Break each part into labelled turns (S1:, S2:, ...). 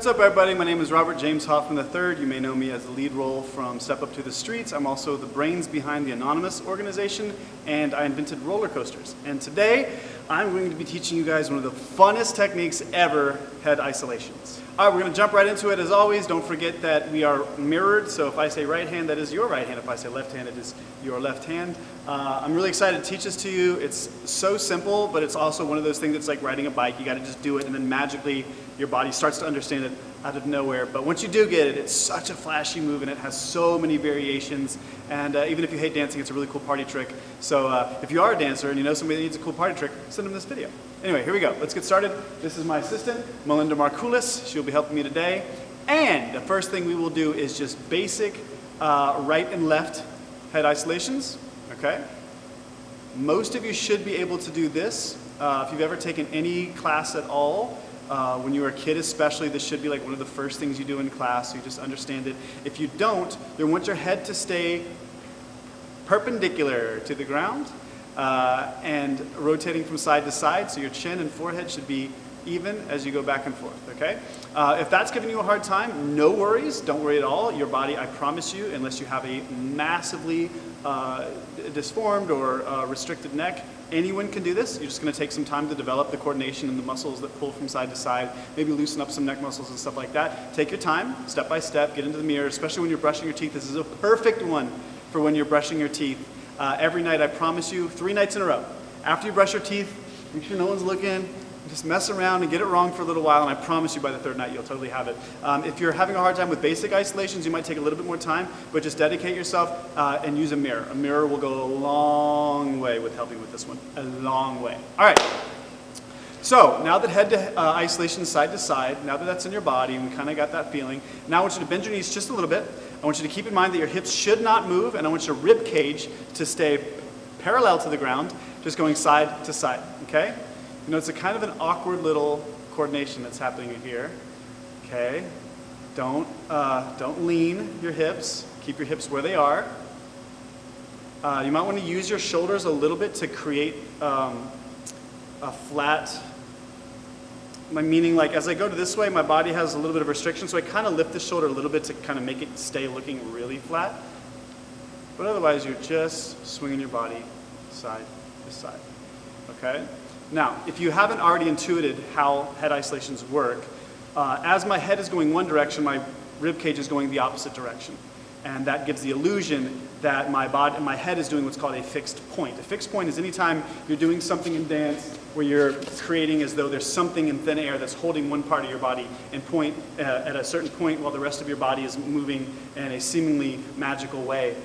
S1: What's up, everybody? My name is Robert James Hoffman III. You may know me as the lead role from Step Up to the Streets. I'm also the brains behind the Anonymous organization, and I invented roller coasters. And today, I'm going to be teaching you guys one of the funnest techniques ever, head isolations. All right, we're going to jump right into it. As always, don't forget that we are mirrored, so if I say right hand, that is your right hand. If I say left hand, it is your left hand. I'm really excited to teach this to you. It's so simple, but it's also one of those things that's like riding a bike. You got to just do it, and then magically your body starts to understand it out of nowhere. But once you do get it, it's such a flashy move, and it has so many variations. And even if you hate dancing, it's a really cool party trick. So if you are a dancer and you know somebody that needs a cool party trick, send them this video. Anyway, here we go. Let's get started. This is my assistant, Melinda Markoulis. She'll be helping me today. And the first thing we will do is just basic right and left head isolations. Okay? Most of you should be able to do this. If you've ever taken any class at all, when you were a kid especially, this should be like one of the first things you do in class, so you just understand it. If you don't, then want your head to stay perpendicular to the ground and rotating from side to side, so your chin and forehead should be even as you go back and forth, okay? If that's giving you a hard time, no worries, don't worry at all. Your body, I promise you, unless you have a massively disformed or restricted neck, anyone can do this. You're just going to take some time to develop the coordination and the muscles that pull from side to side, maybe loosen up some neck muscles and stuff like that. Take your time, step by step, get into the mirror, especially when you're brushing your teeth. This is a perfect one for when you're brushing your teeth. Every night, I promise you, 3 nights in a row. After you brush your teeth, make sure no one's looking. Just mess around and get it wrong for a little while, and I promise you by the 3rd night you'll totally have it. If you're having a hard time with basic isolations, you might take a little bit more time, but just dedicate yourself and use a mirror. A mirror will go a long way with helping with this one. A long way. All right. So now that head to isolation side to side, now that that's in your body and we kind of got that feeling, now I want you to bend your knees just a little bit. I want you to keep in mind that your hips should not move, and I want your rib cage to stay parallel to the ground, just going side to side, okay? You know, it's a kind of an awkward little coordination that's happening here, okay? Don't lean your hips. Keep your hips where they are. You might want to use your shoulders a little bit to create a flat, meaning like as I go to this way, my body has a little bit of restriction, so I kind of lift the shoulder a little bit to kind of make it stay looking really flat. But otherwise, you're just swinging your body side to side, okay? Now, if you haven't already intuited how head isolations work, as my head is going one direction, my rib cage is going the opposite direction. And that gives the illusion that my head is doing what's called a fixed point. A fixed point is anytime you're doing something in dance where you're creating as though there's something in thin air that's holding one part of your body and point at a certain point while the rest of your body is moving in a seemingly magical way.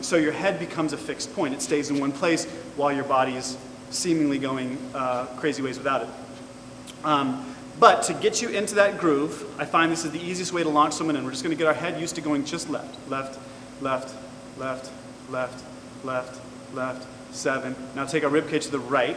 S1: So your head becomes a fixed point. It stays in one place while your body is seemingly going crazy ways without it. But to get you into that groove, I find this is the easiest way to launch someone in. We're just going to get our head used to going just left, left, left, left, left, left, left, 7. Now take our rib cage to the right,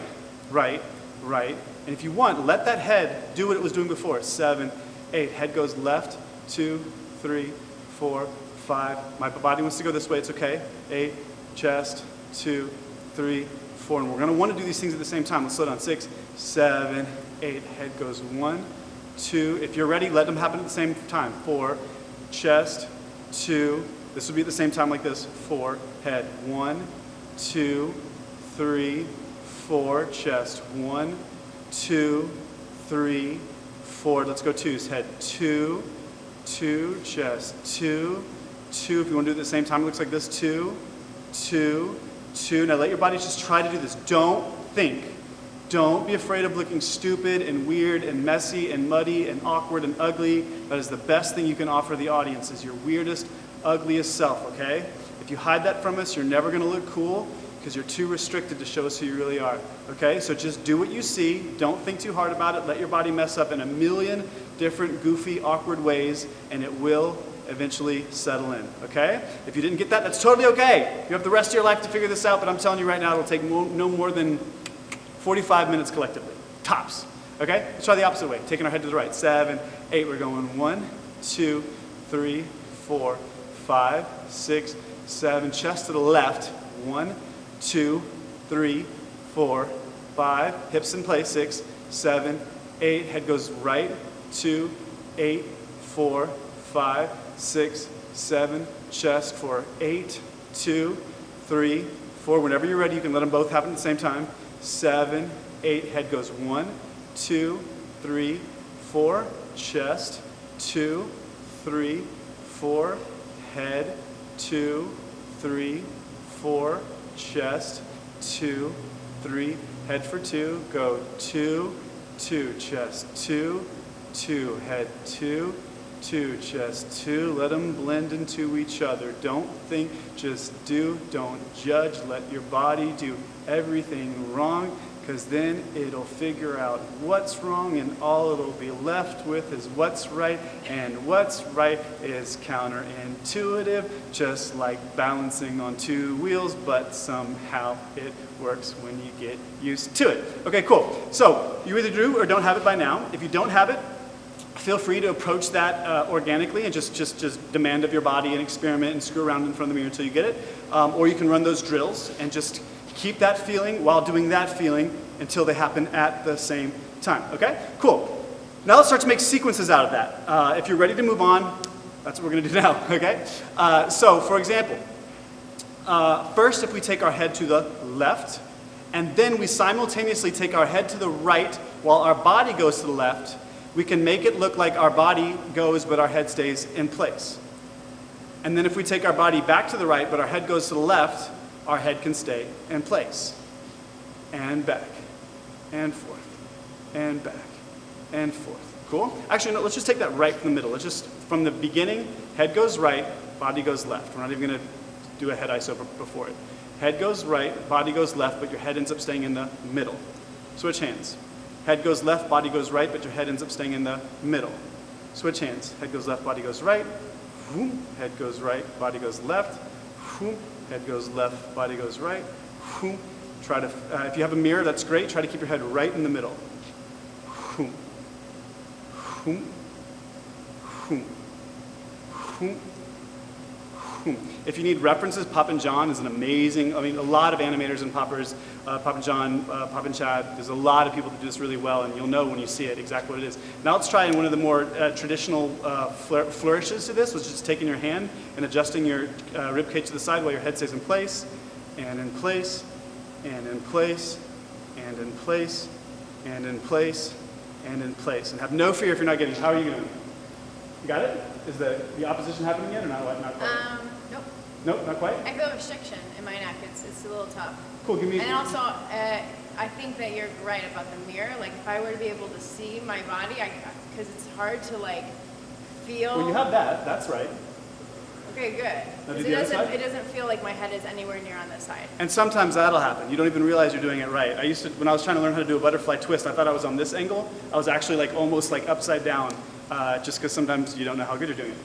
S1: right, right. And if you want, let that head do what it was doing before. 7, 8. Head goes left, 2, 3, 4, 5. My body wants to go this way. It's okay. 8, chest, 2, 3, 4. And we're going to want to do these things at the same time. Let's slow down. 6, 7, 8. Head goes 1, 2. If you're ready, let them happen at the same time. 4, chest, 2. This would be at the same time like this. 4, head. 1, 2, 3, 4. Chest. 1, 2, 3, 4. Let's go 2s. Head. 2, 2. Chest. 2, 2. If you want to do it at the same time, it looks like this. 2, 2, 2. Now let your body just try to do this. Don't think. Don't be afraid of looking stupid and weird and messy and muddy and awkward and ugly. That is the best thing you can offer the audience, is your weirdest, ugliest self, okay? If you hide that from us, you're never going to look cool because you're too restricted to show us who you really are, okay? So just do what you see. Don't think too hard about it. Let your body mess up in a million different goofy, awkward ways, and it will eventually settle in, okay? If you didn't get that, that's totally okay. You have the rest of your life to figure this out, but I'm telling you right now, it'll take no more than 45 minutes collectively, tops, okay? Let's try the opposite way, taking our head to the right. 7, 8, we're going 1, 2, 3, 4, 5, 6, 7, chest to the left. 1, 2, 3, 4, 5, hips in place. 6, 7, 8, head goes right, 2, 8, 4, 5, 6, 7, chest for 8, 2, 3, 4. Whenever you're ready, you can let them both happen at the same time. 7, 8, head goes 1, 2, 3, 4, chest, 2, 3, 4, head, 2, 3, 4, chest, 2, 3, head for 2, go 2, 2, chest, 2, 2, head, 2, 2, chest, 2. Let them blend into each other. Don't think, just do. Don't judge. Let your body do everything wrong, because then it'll figure out what's wrong, and all it'll be left with is what's right, and what's right is counterintuitive, just like balancing on 2 wheels, but somehow it works when you get used to it. Okay, cool. So you either do or don't have it by now. If you don't have it, feel free to approach that organically and just demand of your body and experiment and screw around in front of the mirror until you get it. Or you can run those drills and just keep that feeling while doing that feeling until they happen at the same time. Okay? Cool. Now let's start to make sequences out of that. If you're ready to move on, that's what we're going to do now. Okay? So, for example, first if we take our head to the left, and then we simultaneously take our head to the right while our body goes to the left, we can make it look like our body goes but our head stays in place. And then if we take our body back to the right but our head goes to the left, our head can stay in place. And back, and forth, and back, and forth. Cool? Actually, no, let's just take that right from the middle. Let's just, from the beginning, head goes right, body goes left. We're not even going to do a head iso before it. Head goes right, body goes left, but your head ends up staying in the middle. Switch hands. Head goes left, body goes right, but your head ends up staying in the middle. Switch hands. Head goes left, body goes right. Whoom. Head goes right, body goes left. Whoom. Head goes left, body goes right. Whoom. Try to, if you have a mirror, that's great. Try to keep your head right in the middle. Whoom. Whoom. Whoom. Whoom. If you need references, Pop and John is an amazing, a lot of animators and poppers, Pop and John, Pop and Chad, there's a lot of people that do this really well, and you'll know when you see it exactly what it is. Now let's try in one of the more traditional flourishes to this, which is just taking your hand and adjusting your rib cage to the side while your head stays in place, and in place, and in place, and in place, and in place, and in place. And have no fear if you're not getting it. How are you doing? You got it? Is the opposition happening yet or not quite?
S2: Nope.
S1: Nope, not quite?
S2: I feel a restriction in my neck. It's a little tough.
S1: Cool, give me...
S2: And also, I think that you're right about the mirror. Like, if I were to be able to see my body, because it's hard to, like, feel...
S1: Well, you have that. That's right.
S2: Okay, good.
S1: Now do the other side?
S2: It doesn't feel like my head is anywhere near on this side.
S1: And sometimes that'll happen. You don't even realize you're doing it right. I used to, when I was trying to learn how to do a butterfly twist, I thought I was on this angle. I was actually, like, almost, like, upside down, just because sometimes you don't know how good you're doing it.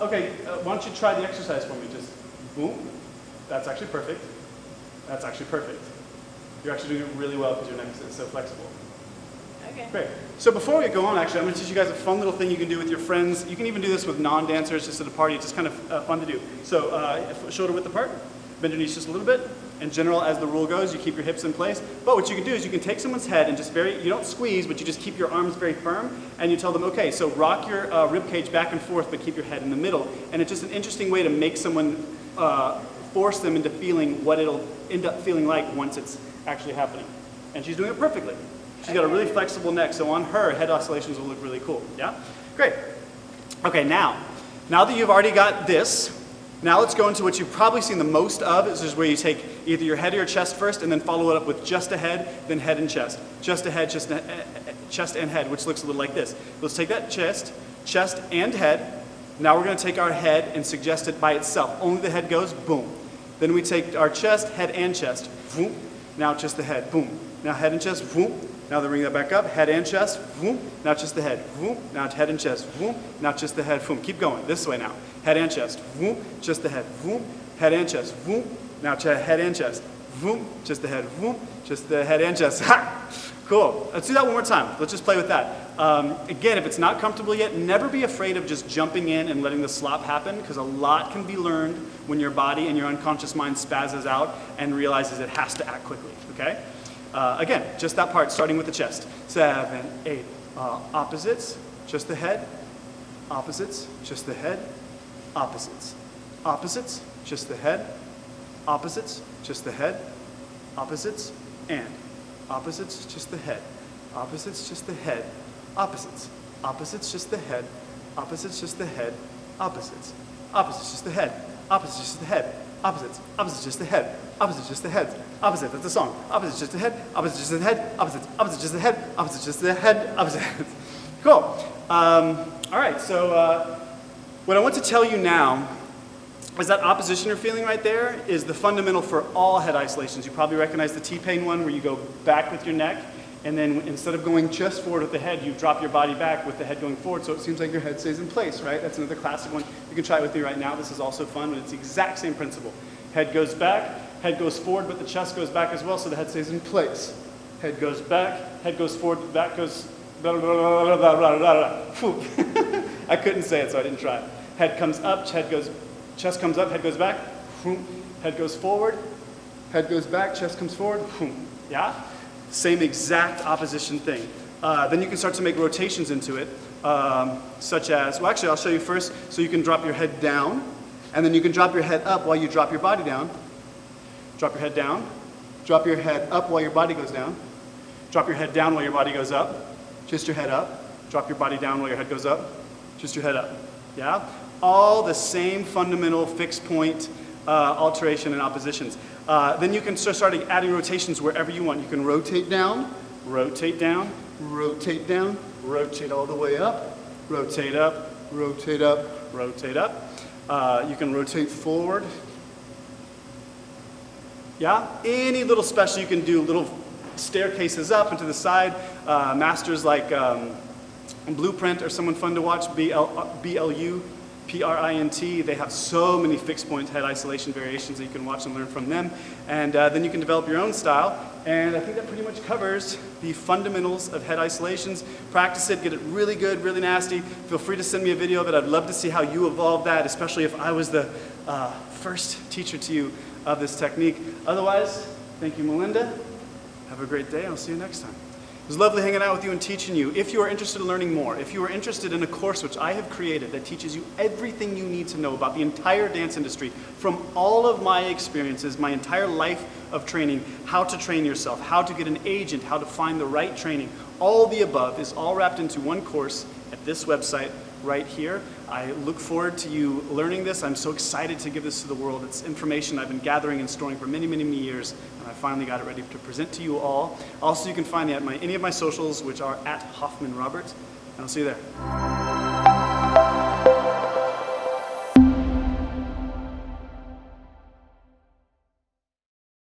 S1: Okay, why don't you try the exercise for me? Just boom. That's actually perfect. That's actually perfect. You're actually doing it really well because your neck is so flexible.
S2: Okay.
S1: Great. So before we go on, actually, I'm going to teach you guys a fun little thing you can do with your friends. You can even do this with non-dancers, just at a party. It's just kind of fun to do. So shoulder width apart, bend your knees just a little bit. In general, as the rule goes, you keep your hips in place. But what you can do is you can take someone's head and just you don't squeeze, but you just keep your arms very firm, and you tell them, okay, so rock your rib cage back and forth, but keep your head in the middle. And it's just an interesting way to make someone, force them into feeling what it'll end up feeling like once it's actually happening. And she's doing it perfectly. She's got a really flexible neck, so on her, head oscillations will look really cool. Yeah? Great. Okay, now that you've already got this, now let's go into what you've probably seen the most of. This is where you take either your head or your chest first and then follow it up with just a head, then head and chest. Just a head, chest and head, which looks a little like this. Let's take that chest and head. Now we're going to take our head and suggest it by itself. Only the head goes, boom. Then we take our chest, head and chest, boom. Now just the head, boom. Now head and chest, boom. Now then bring that back up, head and chest, boom. Now just the head, boom. Now head and chest, boom. Now just the head, boom. Keep going, this way now. Head and chest, boom. Just the head, boom. Head and chest, boom. Now head and chest, boom. Just the head, boom. Just the head and chest. Ha! Cool. Let's do that one more time. Let's just play with that. Again, if it's not comfortable yet, never be afraid of just jumping in and letting the slop happen, because a lot can be learned when your body and your unconscious mind spazzes out and realizes it has to act quickly, okay? Again, just that part, starting with the chest. 7, 8, opposites, just the head, opposites, just the head, opposites, opposites, just the head, opposites, just the head, opposites, and opposites, just the head, opposites, just the head, opposites, opposites, just the head, opposites, just the head, opposites, opposites, just the head, opposites, just the head, opposites, opposites, just the head, opposites, just the head, opposite, that's the song, opposites, just the head, opposites, just the head, opposites, opposites, just the head, opposites, just the head, opposites. Cool. All right, so what I want to tell you now is that opposition you're feeling right there is the fundamental for all head isolations. You probably recognize the T-pain one where you go back with your neck, and then instead of going just forward with the head, you drop your body back with the head going forward, so it seems like your head stays in place, right? That's another classic one. You can try it with me right now. This is also fun, but it's the exact same principle. Head goes back, head goes forward, but the chest goes back as well, so the head stays in place. Head goes back, head goes forward, back goes blah, blah, blah, blah, blah, blah, blah. I couldn't say it, so I didn't try. Head comes up, chest comes up, head goes back, head goes forward, head goes back, chest comes forward, yeah? Same exact opposition thing. Then you can start to make rotations into it, such as, well actually I'll show you first, so you can drop your head down, and then you can drop your head up while you drop your body down. Drop your head down, drop your head up while your body goes down, drop your head down while your body goes up, just your head up, drop your body down while your head goes up, just your head up, yeah? All the same fundamental fixed point alteration and oppositions. Then you can start adding rotations wherever you want. You can rotate down, rotate down, rotate down, rotate all the way up, rotate up, rotate up, rotate up. You can rotate forward. Yeah? Any little special you can do, little staircases up and to the side. Masters like Blueprint or someone fun to watch, BLUPRINT. They have so many fixed point head isolation variations that you can watch and learn from them. And then you can develop your own style. And I think that pretty much covers the fundamentals of head isolations. Practice it, get it really good, really nasty. Feel free to send me a video of it. I'd love to see how you evolve that, especially if I was the first teacher to you of this technique. Otherwise, thank you, Melinda. Have a great day. I'll see you next time. It was lovely hanging out with you and teaching you. If you are interested in learning more, if you are interested in a course which I have created that teaches you everything you need to know about the entire dance industry, from all of my experiences, my entire life of training, how to train yourself, how to get an agent, how to find the right training, all the above is all wrapped into one course at this website right here. I look forward to you learning this. I'm so excited to give this to the world. It's information I've been gathering and storing for many, many, many years, and I finally got it ready to present to you all. Also, you can find me at any of my socials, which are at Hoffman Robert, and I'll see you there.